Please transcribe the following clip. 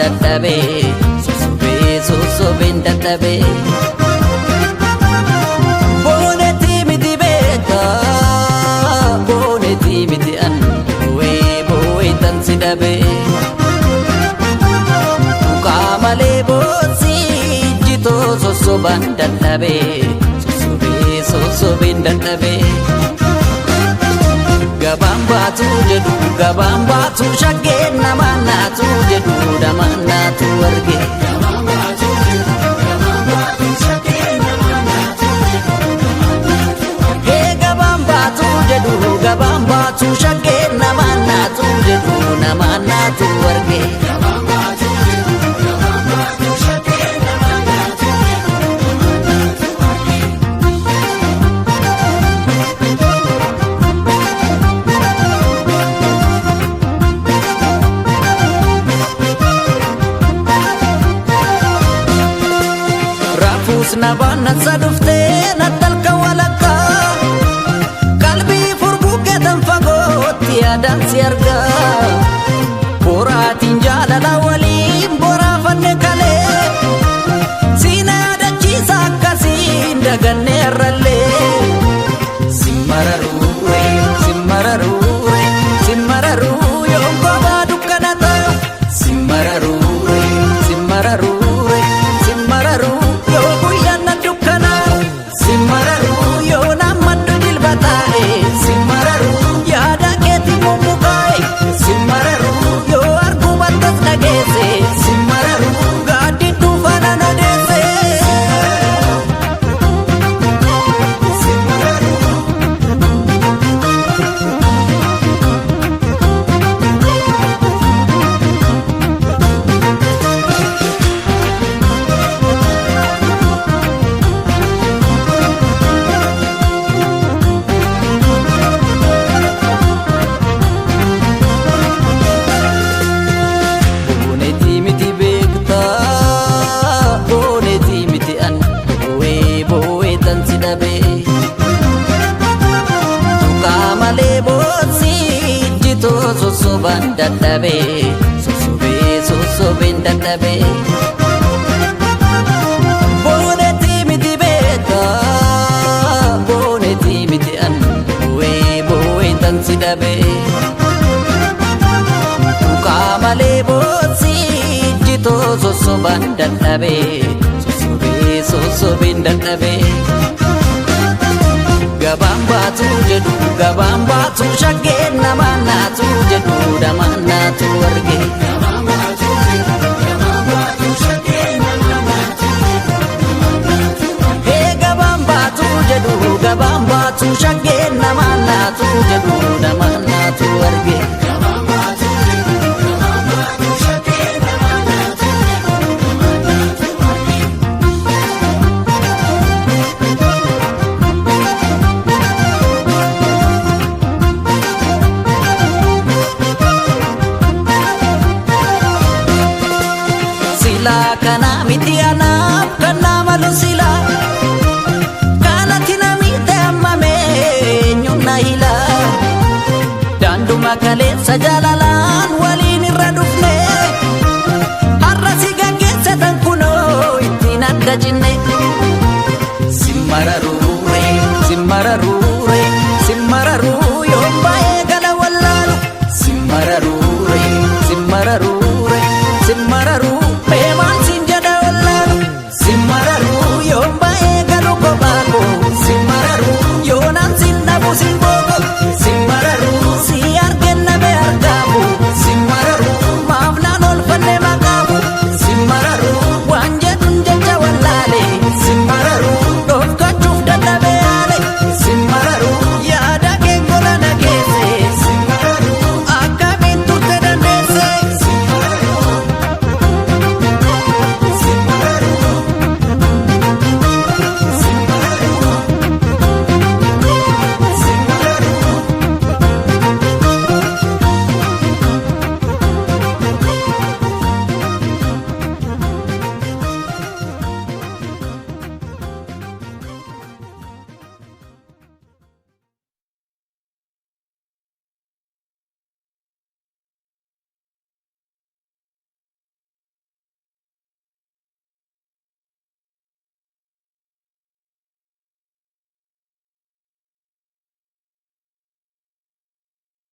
dadhabe sosobeen dadhabe booneti miti beeka booneti miti an boo'eetan si dhabe mukaamalee boonsi jitoo sosobaan dadhabe sosobeen dadhabe gabaan baatu jedhu gabaan baatu shaggeen namaan naatu jedhu namaan naatu arge gabaan baatu jedhu gabaan baatu shaggeen namaan naatu jedhu namaan naatu arge Nabana sadufte natalka walaka kalbi furbuke tan fagoti adan siarga boratin jalala walin bora fanne kale sina dachisa kasin daganne ralle simararu simararu simararu yongo badukanata simararu simararu simararu sosobaan dadhabe sosobeen dadhabe booneti miti beeka booneti miti an boo'eetan si dhabe mukaamalee boonsi jitoo sosobaan dadhabe sosobeen dadhabe gabaan baatu jedhu gabaan baatu shaggeen namaan naatu jedhu namaan naatu arge gabaan baatu jedhu gabaan baatu shaggeen namaan naatu jedhu namaan naatu arge kana miti anaaf kan nama lusila kanatti namite ammame eenyuun na hila daanduma kaleessa jaalala